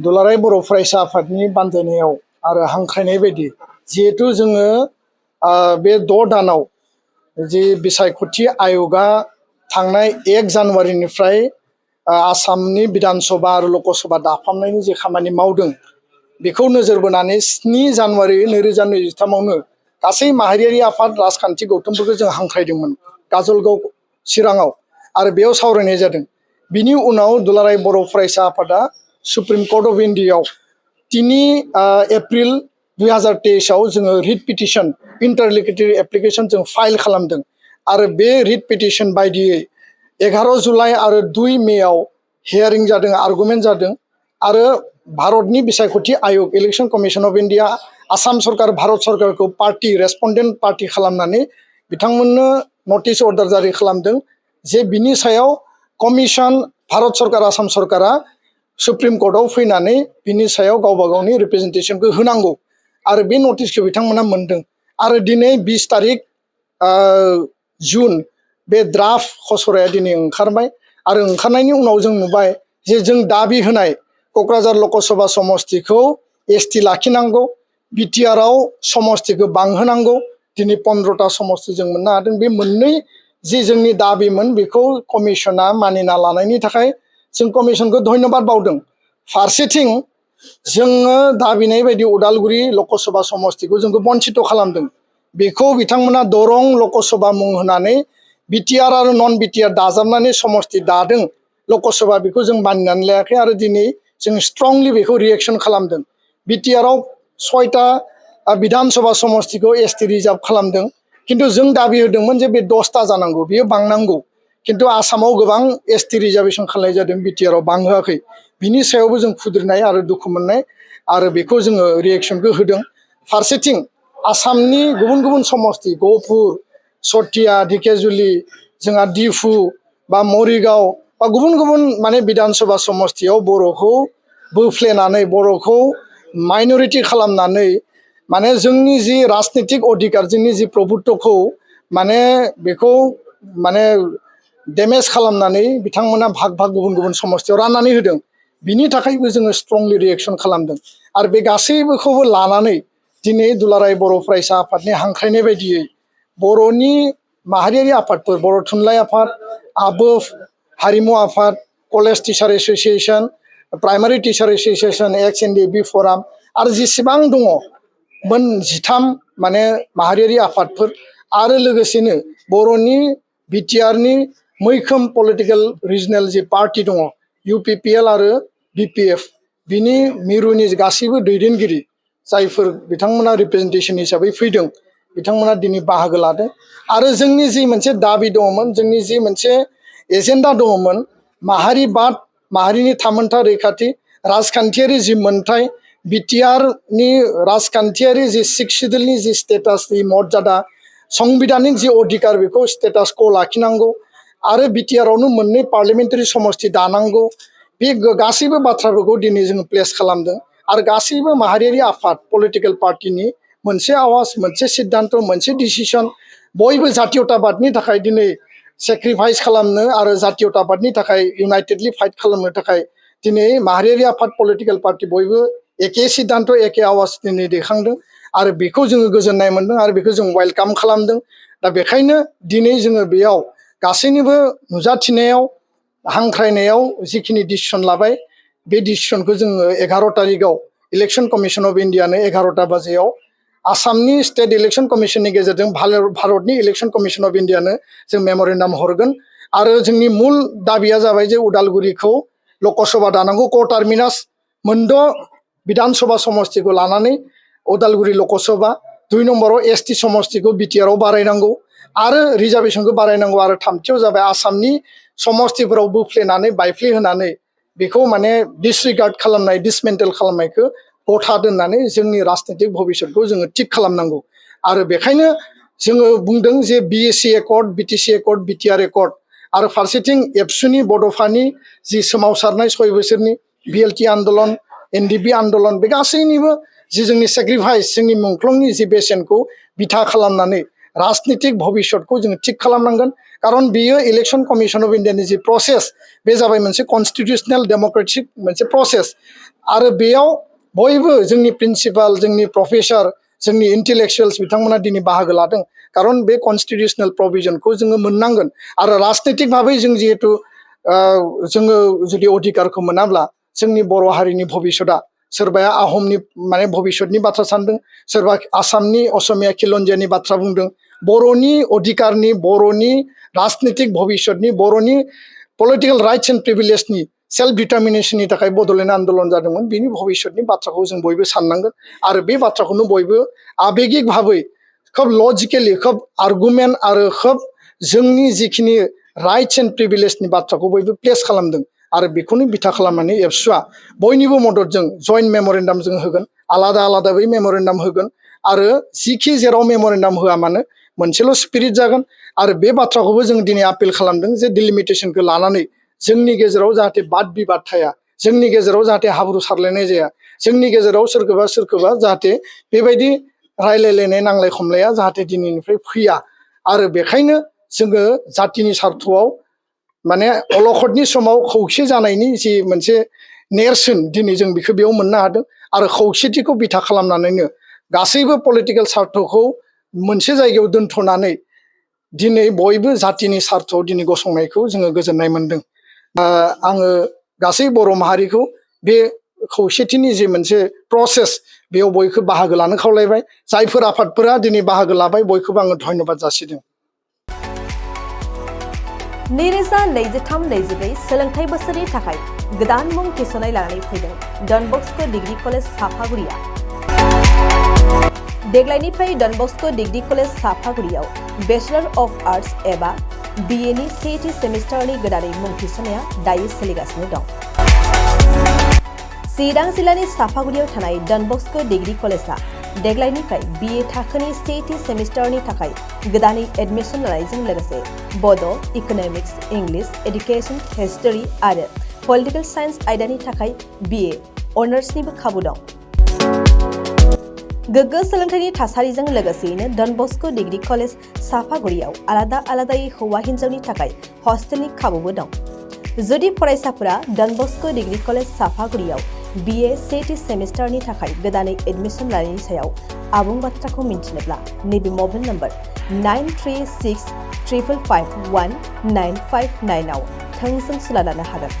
दुलाराय बर' फरायसा आफादनि बानजायनायाव आरो हांख्रायनाय बायदि जिहेतु जोङो बे 6 दानाव जि बिसायख'थि आय'गा थांनाय 1 जानुवारिनिफ्राय आसामनि बिधान सभा आरो लकसभा दाफामनायनि जे खामानि मावदों बेखौ नोजोर बोनानै 7 जानुवारि 2023आवनो गासै माहारियारि आफाद राजखान्थि गौथुमफोरखौ जों हांख्रायदोंमोन काजलगाव चिराङाव आरो बेयाव सावरायनाय जादों। बिनि उनाव दुलाराय बर' फरायसा आफादा सुप्रिम कर्ट अफ इन्डियायाव 3 एप्रिल 2023आव जोङो रिट पिटिशन इंटरलोक्यूटरी एप्लीकेशन जों फाइल खालामदों आरो बे रिट पिटिशन बायदियै 11 जुलाइ आरो 2 मेआव हियारिं जादों, आर्गुमेन्ट जादों आरो भारतनि बिसायख'थि आयोग election commission of India Assam सरकार भारत सरकारखौ पार्टी रेस्पन्डेन्ट पार्टी खालामनानै बिथांमोननो नटिस अर्डार जारि खालामदों जे बिनि सायाव कमिशन भारत सरकार आसाम सरकारा सुप्रिम कर्टआव फैनानै बिनि सायाव गावबा गावनि रिप्रेजेन्टेशनखौ होनांगौ आरो बे नटिसखौ बिथांमोना मोनदों आरो दिनै 20 तारिख जुन बे ड्राफ्ट खसराया दिनै ओंखारबाय आरो ओंखारनायनि उनाव जों नुबाय जे जों दाबि होनाय क'क्राझार लकसभा समस्तिखौ एसटि लाखिनांगौ, बिटिआरआव समस्तिखौ बांहोनांगौ, दिनै 15टा समस्ति जों मोननो हादों। बे मोननै जि जोंनि दाबिमोन बेखौ कमिशना मानिना लानायनि थाखाय जों कमिशनखौ धन्यबाद बावदों। फारसेथिं जोङो दाबिनाय बायदि उदालगुरि लकसभा समस्तिखौ जोंखौ बन्चित खालामदों। बेखौ बिथांमोना दरं लकसभा मुं होनानै बिटिआर आरो नन बिटिआर दाजाबनानै समस्ति दादों लकसभा, बेखौ जों मानिनानै लायाखै आरो दिनै जों स्ट्रंलि बेखौ रिएक्शन खालामदों। बिटिआरआव 6टा बिधान सभा समस्तिखौ एसटि रिजार्भ खालामदों, किन्तु जों दाबि होदोंमोन जे बे 10टा जानांगौ, बेयो बांनांगौ, किन्तु आसामाव गोबां एसटि रिजार्भेशन खालामनाय जादों, बिटिआरआव बांहोआखै। बिनि सायावबो जों खुद्रिनाय आरो दुखु मोननाय आरो बेखौ जोङो रिएक्शनखौ होदों। फारसेथिं आसामनि गुबुन गुबुन समस्ति गहपुर, सथिया, ढेकियाजुलि, जोंहा डिफु बा मरिगाव बा गुबुन गुबुन माने बिधान सभा समस्तियाव बर'खौ बोफ्लेनानै बर'खौ माइनरिटि खालामनानै माने जोंनि जि राजनीतिक अधिकार, जोंनि जि प्रभुत्वखौ माने बेखौ माने डेमेज खालामनानै बिथांमोना भाग भाग गुबुन गुबुन समस्तियाव राननानै होदों। बिनि थाखायबो जोङो स्ट्रंलि रिएक्शन खालामदों आरो बे गासैबोखौबो लानानै दिनै दुलाराय बर' फरायसा आफादनि हांख्रायनाय बायदियै बर'नि माहारियारि आफादफोर, बर' थुनलाइ आफाद, आबोफ, हारिमु आफाद, college teacher association, primary teacher association, ex NDFB forum आरो जेसेबां दङ मोन 13 माने माहारियारि आफादफोर आरो लोगोसेनो बर'नि बिटिआरनि मैखोम पलिटिकेल रिजनेल जि पार्टी दङ इउपिपिएल आरो बिपिएफ, बिनि मिरुनि गासैबो दैदेनगिरि जायफोर बिथांमोना रिप्रेजेन्टेशन हिसाबै फैदों बिथांमोना दिनै बाहागो लादों आरो जोंनि जि मोनसे दाबि दङमोन, जोंनि जि मोनसे एजेन्डा दङमोन, माहारिबाद, माहारिनि थामोनथा रैखाथि, राजखान्थियारि जि मोनथाय, बिटिआरनि राजखान्थियारि जि 6 सिडिउलनि जि स्टेटासनि मर्यादा, संबिधानिक जि अधिकार बेखौ स्टेटासखौ लाखिनांगौ आरो बिटिआरआवनो 2 पार्लियामेन्टारि समस्ति दानांगौ, बे गासैबो बाथ्राफोरखौ दिनै जों प्लेस खालामदों आरो गासैबो माहारियारि आफाद पलिटिकेल पार्टिनि मोनसे आवाज, मोनसे सिद्धान्त, मोनसे डिसिसन, बयबो जातीयताबादनि थाखाय दिनै सेक्रिफाइस खालामनो आरो जातीयताबादनि थाखाय इउनाइटेडलि फाइट खालामनो थाखाय दिनै माहारियारि आफाद पलिटिकेल पार्टी बयबो एखे सिद्धान्त, एखे आवाज दिनै दैखांदों आरो बेखौ जोङो गोजोननाय मोनदों आरो बेखौ जों वेलकाम खालामदों। दा बेखायनो दिनै जोङो बेयाव गासैनिबो नुजाथिनायाव हांख्रायनायाव जिखिनि डिसिसन लाबाय बे डिसिसनखौ जोङो 11 तारिखआव इलेक्शन कमिशन अफ इन्डियानो 11टा बाजियाव आसामनि स्टेट इलेक्शन कमिशननि गेजेरजों भारतनि इलेक्शन कमिशन अफ इन्डियानो जों मेम'रेन्डाम हरगोन आरो जोंनि मुल दाबिया जाबाय जे उदालगुरिखौ लकसभा दानांगौ, क टार्मिनास 6 बिधान सभा समस्तिखौ लानानै उदालगुरि लकसभा, 2 नम्बराव एसटि समस्तिखौ बिटिआरआव बारायनांगौ आरो रिजार्भेशनखौ बारायनांगौ आरो 3थियाव जाबाय आसामनि समस्तिफोराव बोफ्लेनानै बायफ्लेहोनानै बेखौ माने डिसरिगार्ड खालामनाय, डिसमेन्टेल खालामनायखौ गथा दोननानै जोंनि राजनीतिक भबिसतखौ जोङो थिक खालामनांगौ आरो बेखायनो जोङो बुंदों जे BAC accord, BTC accord, BTR accord आरो फारसेथिं एबसुनि बड'फानि जि सोमावसारनाय 6 बोसोरनि बिएलटि आन्दलन, एनडिपि आन्दलन, बे गासैनिबो जि जोंनि सेक्रिफाइस, जोंनि मुंख्लंनि जि बेसेनखौ बिथा खालामनानै राजनितिक भबिष्यतखौ जों थिक खालामनांगोन खारन बियो इलेक्शन कमिशन अफ इन्डियानि जि प्रसेस बे जाबाय मोनसे कन्स्टिटिउशनेल डेमोक्रेटिक मोनसे प्रसेस आरो बेयाव बयबो जोंनि प्रिन्सिपाल जोंनि प्रफेसर जोंनि इन्टेलेक्चुवेल्स बिथांमोना दिनै बाहागो लादों खारन बे कन्स्टिटिउशनेल प्रभिजनखौ जोङो मोननांगोन आरो राजनितिक भाबै जों जिहेतु जोङो जुदि अधिकारखौ मोनाब्ला जोंनि बर' हारिनि भबिष्यतआ सोरबाया आहमनि माने भबिष्यतनि बाथ्रा सानदों सोरबा आसामनि असमिया खिलन्जियानि बाथ्रा बुंदों बर'नि अधिकारनि बर'नि राजनितिक भबिष्यतनि बर'नि पलिटिकल राइट्स एन्ड प्रिभिलेजनि सेल्फ डिटारमिनेशननि थाखाय बड'लेण्ड आन्दोलन जादोंमोन बिनि भबिष्यतनि बाथ्राखौ जों बयबो साननांगोन आरो बे बाथ्राखौनो बयबो आबेगिक भाबै खोब लजिकेलि खोब आर्गुमेन्ट आरो खोब जोंनि जिखिनि राइट्स एन्ड प्रिभिलेजनि बाथ्राखौ बयबो प्लेस खालामदों आरो बेखौनो बिथा खालामनानै एबसुआ बयनिबो मददजों जइन्ट मेमरेन्डाम जों होगोन आलादा आलादा बै मेमरेन्डाम होगोन आरो जिखि जेराव मेमरेन्डाम होआ मानो मोनसेल' स्पिरिट जागोन आरो बे बाथ्राखौबो जों दिनै आपिल खालामदों जे डिलिमिटेशनखौ लानानै जोंनि गेजेराव जाहाथे बाद बिबाद थाया जोंनि गेजेराव जाहाथे हाब्रु सारलायनाय जाया जोंनि गेजेराव सोरखौबा जाहाथे बेबायदि रायलायलायनाय नांलाय खमलाया जाहाथे दिनैनिफ्राय फैया आरो बेखायनो जोङो जातिनि सार्थआव माने अलखदनि समाव खौसे जानायनि जि मोनसे नेरसोन दिनै जों बेखौ बेयाव मोननो हादों आरो खौसेथिखौ बिथा खालामनानैनो गासैबो पलिटिकेल सार्थखौ मोनसे जायगायाव दोनथ'नानै दिनै बयबो जातिनि सार्थआव दिनै गसंनायखौ जोङो गोजोननाय मोनदों आङो गासै बर' माहारिखौ बे खौसेथिनि जि मोनसे प्रसेस बेयाव बयखौ बाहागो लानो खावलायबाय जायफोर आफादफोरा दिनै बाहागो लाबाय बयखौबो आङो धन्यबाद जासिदों 2023-24 सोलोंथाइ बोसोरनि थाखाय गोदान मुं थिसननाय लानानै फैदों डन बस्क' डिग्री कलेज साफागुरिया देग्लायनिफ्राय डन बस्क' डिग्री कलेज साफागुरियाव बेचलर अफ आर्ट्स एबा BA नि सेथि सेमिस्टारनि गोदानै मुं थिसननाया दायो सोलिगासिनो दं चिरां जिल्लानि साफागुरियाव थानाय डन बस्क' डिग्री कलेजआ देग्लायनिफ्राय BA थाखोनि सेथि सेमिस्टारनि थाखाय गोदानै एडमिशन लानायजों लोगोसे बड', इक'नमिक्स, इंलिश, एडुकेशन, हिस्टरी आरो पलिटिकल साइन्स आयदानि थाखाय BA अनार्सनिबो खाबु दं गोग्गो सोलोंथाइनि थासारिजों लोगोसेयैनो डन बस्क' डिग्री कलेज साफागुरियाव आलादा आलादायै हौवा हिन्जावनि थाखाय हस्टेलनि खाबुबो दं जुदि फरायसाफोरा डन बस्क' डिग्री कलेज साफागुरियाव BA सेथि सेमिस्टारनि थाखाय गोदानै एडमिशन लानायनि सायाव आबुं बाथ्राखौ मिन्थिनोब्ला नैबे मबाइल नम्बर 9365519559 आव थोंजों सुला लानो हागोन